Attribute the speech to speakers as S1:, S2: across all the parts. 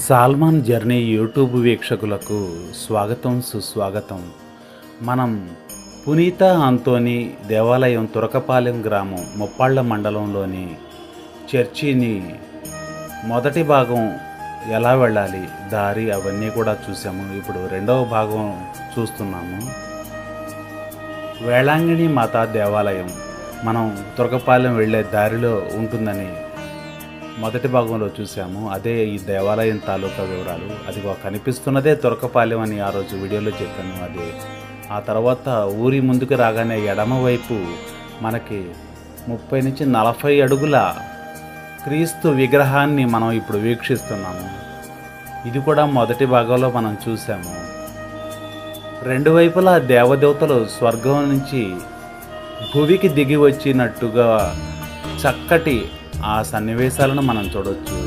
S1: Salman journey YouTube వీక్షకులకు స్వాగతం సుస్వాగతం. మనం పునీత ఆంతోనీ దేవాలయం తురకపాలెం గ్రామం ముప్పాళ్ళ మండలంలోని చర్చిని మొదటి భాగం ఎలా వెళ్ళాలి, దారి అవన్నీ కూడా చూసాము. ఇప్పుడు రెండవ భాగం చూస్తున్నాము. వేళాంగిణి మాతా దేవాలయం మనం తురకపాలెం వెళ్ళే దారిలో ఉంటుందని మొదటి భాగంలో చూసాము. అదే ఈ దేవాలయం తాలూకా వివరాలు. అది కనిపిస్తున్నదే తురకపాలెం అని ఆ రోజు వీడియోలో చెప్పాను. అది ఆ తర్వాత ఊరి ముందుకు రాగానే ఎడమవైపు మనకి 30 నుంచి 40 అడుగుల క్రీస్తు విగ్రహాన్ని మనం ఇప్పుడు వీక్షిస్తున్నాము. ఇది కూడా మొదటి భాగంలో మనం చూసాము. రెండు వైపులా దేవదేవతలు స్వర్గం నుంచి భూమికి దిగి వచ్చినట్టుగా చక్కటి ఆ సన్నివేశాలను మనం చూడవచ్చు.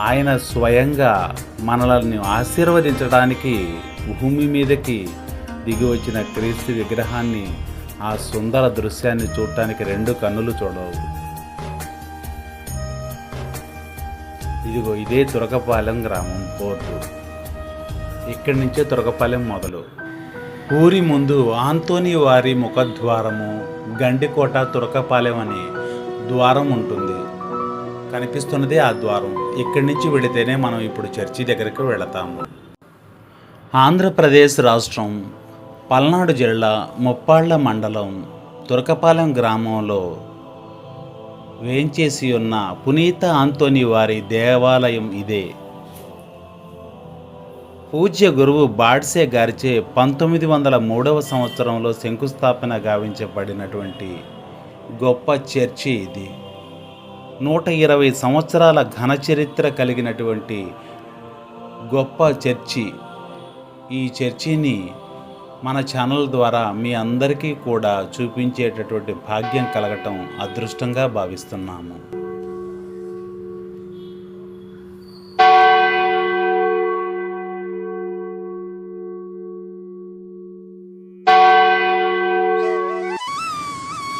S1: ఆయన స్వయంగా మనల్ని ఆశీర్వదించడానికి భూమి మీదకి దిగి వచ్చిన క్రీస్తు విగ్రహాన్ని, ఆ సుందర దృశ్యాన్ని చూడటానికి రెండు కన్నులు చూడవు. ఇదిగో ఇదే తురకపాలెం గ్రామం పోర్టు. ఇక్కడి నుంచే తురకపాలెం మొదలు. ఊరి ముందు ఆంతోనీ వారి ముఖద్వారము, గండికోట తురకపాలెం అని ద్వారం ఉంటుంది. కనిపిస్తున్నదే ఆ ద్వారం. ఇక్కడి నుంచి వెళితేనే మనం ఇప్పుడు చర్చి దగ్గరికి వెళతాము. ఆంధ్రప్రదేశ్ రాష్ట్రం పల్నాడు జిల్లా ముప్పాళ్ళ మండలం తురకపాలెం గ్రామంలో వేంచేసి ఉన్న పునీత ఆంతోనీ వారి దేవాలయం ఇదే. పూజ్య గురువు బాడ్సే గారిచే 1903 సంవత్సరంలో శంకుస్థాపన గావించబడినటువంటి గొప్ప చర్చి ఇది. 120 సంవత్సరాల ఘన చరిత్ర కలిగినటువంటి గొప్ప చర్చి. ఈ చర్చిని మన ఛానల్ ద్వారా మీ అందరికీ కూడా చూపించేటటువంటి భాగ్యం కలగటం అదృష్టంగా భావిస్తున్నాము.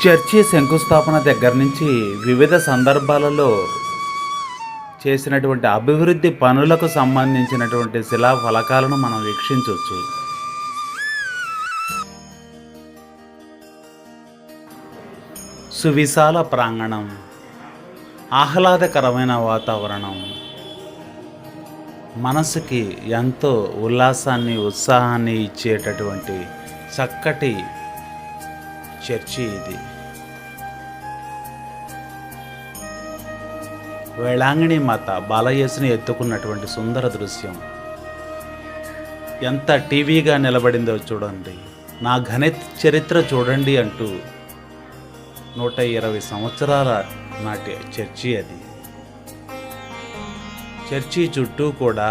S1: చర్చి శంకుస్థాపన దగ్గర నుంచి వివిధ సందర్భాలలో చేసినటువంటి అభివృద్ధి పనులకు సంబంధించినటువంటి శిలా ఫలకాలను మనం వీక్షించవచ్చు. సువిశాల ప్రాంగణం, ఆహ్లాదకరమైన వాతావరణం, మనసుకి ఎంతో ఉల్లాసాన్ని ఉత్సాహాన్ని ఇచ్చేటటువంటి చక్కటి చర్చి ఇది. వేళాంగిణి మాత బాలయేసుని ఎత్తుకున్నటువంటి సుందర దృశ్యం ఎంత టీవీగా నిలబడిందో చూడండి. నా ఘన చరిత్ర చూడండి అంటూ 120 సంవత్సరాల నాటి చర్చి అది. చర్చి చుట్టూ కూడా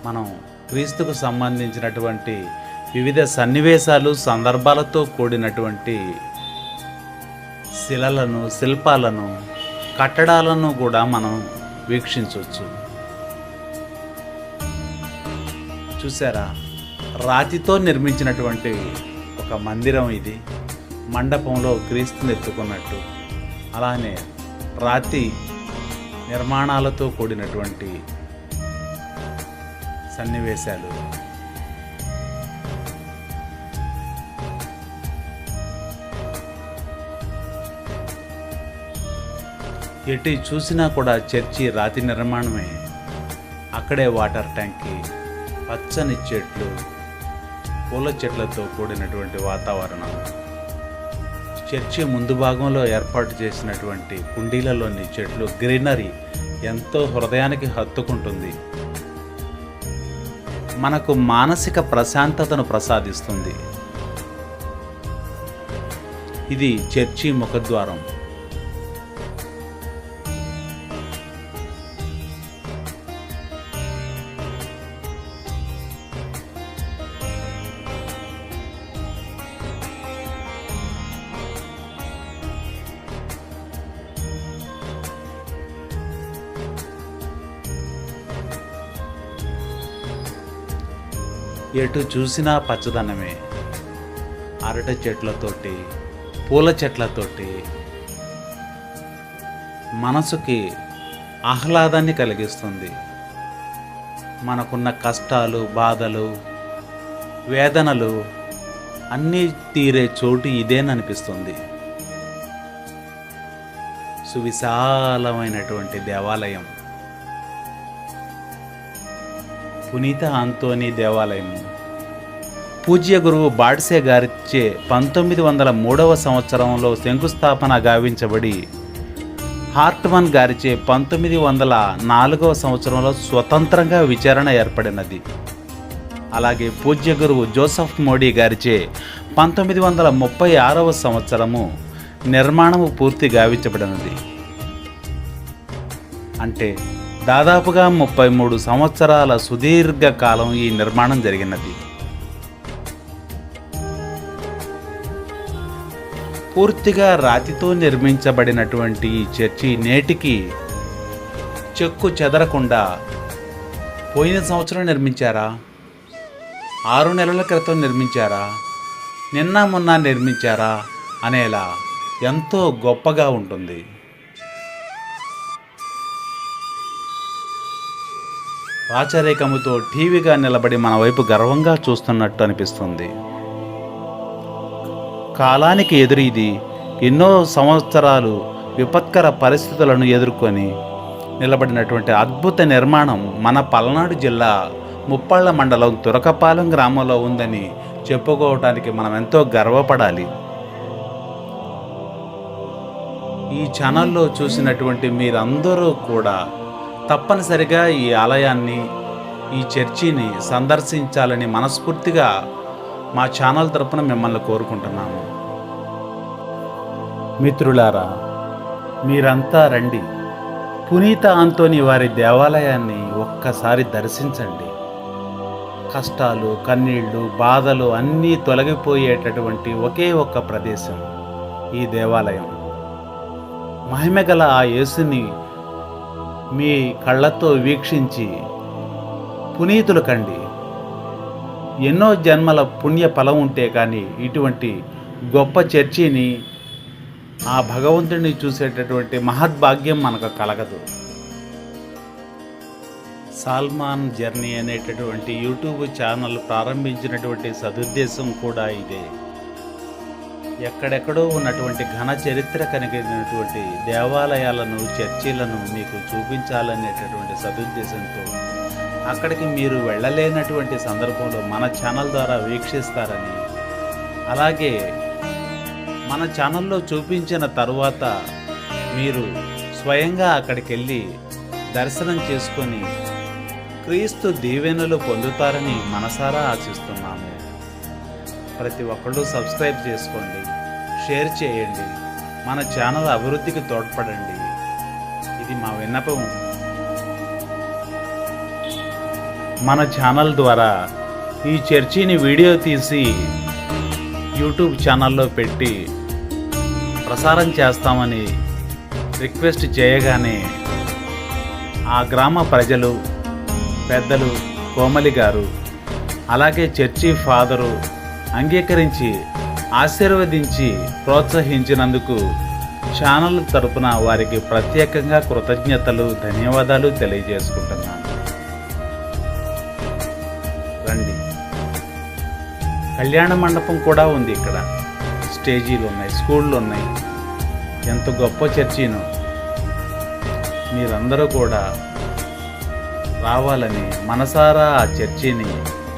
S1: మనం క్రీస్తుకు సంబంధించినటువంటి వివిధ సన్నివేశాలు, సందర్భాలతో కూడినటువంటి శిలలను, శిల్పాలను, కట్టడాలను కూడా మనం వీక్షించవచ్చు. చూసారా, రాతితో నిర్మించినటువంటి ఒక మందిరం ఇది. మండపంలో క్రీస్తుని ఎత్తుకున్నట్టు, అలానే రాతి నిర్మాణాలతో కూడినటువంటి సన్నివేశాలు. ఎటు చూసినా కూడా చర్చి రాతి నిర్మాణమే. అక్కడే వాటర్ ట్యాంకి, పచ్చని చెట్లు, పూల చెట్లతో కూడినటువంటి వాతావరణం. చర్చి ముందు భాగంలో ఏర్పాటు చేసినటువంటి కుండీలలోని చెట్లు, గ్రీనరీ ఎంతో హృదయానికి హత్తుకుంటుంది. మనకు మానసిక ప్రశాంతతను ప్రసాదిస్తుంది. ఇది చర్చి ముఖద్వారం. ఎటు చూసినా పచ్చదనమే. అరటి చెట్లతోటి, పూల చెట్లతోటి మనసుకి ఆహ్లాదాన్ని కలిగిస్తుంది. మనకున్న కష్టాలు, బాధలు, వేదనలు అన్నీ తీరే చోటు ఇదేననిపిస్తుంది. సువిశాలమైనటువంటి దేవాలయం పునీత ఆంతోనీ దేవాలయం పూజ్య గురువు బాడ్సే గారిచే 1903 సంవత్సరంలో శంకుస్థాపన గావించబడి హార్ట్మన్ గారిచే 1904 సంవత్సరంలో స్వతంత్రంగా విచారణ ఏర్పడినది. అలాగే పూజ్య గురువు జోసెఫ్ మోడీ గారిచే 1936 సంవత్సరము నిర్మాణము పూర్తి గావించబడినది. అంటే దాదాపుగా 33 సంవత్సరాల సుదీర్ఘ కాలం ఈ నిర్మాణం జరిగినది. పూర్తిగా రాతితో నిర్మించబడినటువంటి ఈ చర్చి నేటికి చెక్కు చెదరకుండా పోయిన సంవత్సరం నిర్మించారా, 6 నెలల క్రితం నిర్మించారా, నిన్న మొన్న నిర్మించారా అనేలా ఎంతో గొప్పగా ఉంటుంది. రాచరేఖముతో టీవీగా నిలబడి మన వైపు గర్వంగా చూస్తున్నట్టు అనిపిస్తుంది. కాలానికి ఎదురు ఇది ఎన్నో సంవత్సరాలు విపత్కర పరిస్థితులను ఎదుర్కొని నిలబడినటువంటి అద్భుత నిర్మాణం మన పల్నాడు జిల్లా ముప్పాళ్ళ మండలం తురకపాలెం గ్రామంలో ఉందని చెప్పుకోవటానికి మనం ఎంతో గర్వపడాలి. ఈ ఛానల్లో చూసినటువంటి మీరందరూ కూడా తప్పనిసరిగా ఈ ఆలయాన్ని, ఈ చర్చిని సందర్శించాలని మనస్ఫూర్తిగా మా ఛానల్ తరపున మిమ్మల్ని కోరుకుంటున్నాము. మిత్రులారా, మీరంతా రండి, పునీత ఆంతోనీ వారి దేవాలయాన్ని ఒక్కసారి దర్శించండి. కష్టాలు, కన్నీళ్లు, బాధలు అన్నీ తొలగిపోయేటటువంటి ఒకే ఒక్క ప్రదేశం ఈ దేవాలయం. మహిమగల ఆ యేసుని మీ కళ్ళతో వీక్షించి పునీతులు కండి. ఎన్నో జన్మల పుణ్య ఫలం ఉంటే కానీ ఇటువంటి గొప్ప చర్చిని, ఆ భగవంతుడిని చూసేటటువంటి మహద్భాగ్యం మనకు కలగదు. సాల్మాన్ జర్నీ అనేటటువంటి యూట్యూబ్ ఛానల్ ప్రారంభించినటువంటి సదుద్దేశం కూడా ఇదే. ఎక్కడెక్కడో ఉన్నటువంటి ఘన చరిత్ర కలిగినటువంటి దేవాలయాలను, చర్చిలను మీకు చూపించాలనేటటువంటి సదుద్దేశంతో అక్కడికి మీరు వెళ్ళలేనటువంటి సందర్భంలో మన ఛానల్ ద్వారా వీక్షిస్తారని, అలాగే మన ఛానల్లో చూపించిన తరువాత మీరు స్వయంగా అక్కడికి వెళ్ళి దర్శనం చేసుకొని క్రీస్తు దీవెనలు పొందుతారని మనసారా ఆశిస్తున్నాము. ప్రతి ఒక్కళ్ళు సబ్స్క్రైబ్ చేసుకోండి, షేర్ చేయండి, మన ఛానల్ అభివృద్ధికి తోడ్పడండి. ఇది మా విన్నపం. మన ఛానల్ ద్వారా ఈ చర్చిని వీడియో తీసి యూట్యూబ్ ఛానల్లో పెట్టి ప్రసారం చేస్తామని రిక్వెస్ట్ చేయగానే ఆ గ్రామ ప్రజలు, పెద్దలు, కోమలి గారు, అలాగే చర్చి ఫాదరు అంగీకరించి ఆశీర్వదించి ప్రోత్సహించినందుకు ఛానల్ తరపున వారికి ప్రత్యేకంగా కృతజ్ఞతలు, ధన్యవాదాలు తెలియజేసుకుంటున్నాను. రండి. కళ్యాణ మండపం కూడా ఉంది ఇక్కడ, స్టేజీలు ఉన్నాయి, స్కూళ్ళు ఉన్నాయి. ఎంత గొప్ప చర్చిను. మీరందరూ కూడా రావాలని, మనసారా ఆ చర్చిని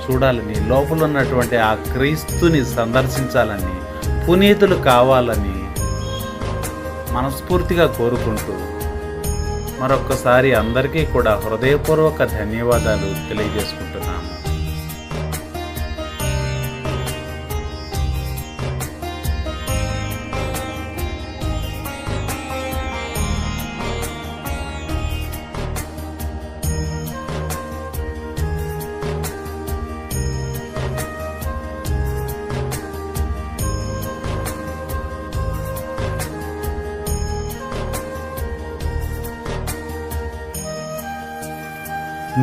S1: చూడాలని, లోపల ఉన్నటువంటి ఆ క్రీస్తుని సందర్శించాలని, పునీతులు కావాలని మనస్ఫూర్తిగా కోరుకుంటూ మరొక్కసారి అందరికీ కూడా హృదయపూర్వక ధన్యవాదాలు తెలియజేసుకుంటున్నాము.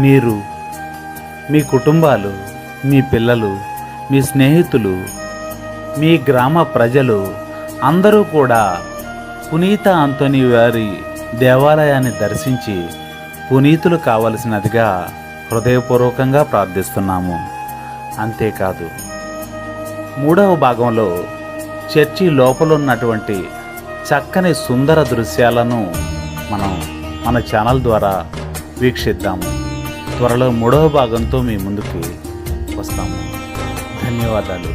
S1: మీరు, మీ కుటుంబాలు, మీ పిల్లలు, మీ స్నేహితులు, మీ గ్రామ ప్రజలు అందరూ కూడా పునీత ఆంతోనీ వారి దేవాలయాన్ని దర్శించి పునీతులు కావలసినదిగా హృదయపూర్వకంగా ప్రార్థిస్తున్నాము. అంతేకాదు, 3వ భాగంలో చర్చి లోపల ఉన్నటువంటి చక్కని సుందర దృశ్యాలను మనం మన ఛానల్ ద్వారా వీక్షిద్దాము. త్వరలో 3వ భాగంతో మీ ముందుకు వస్తాము. ధన్యవాదాలు.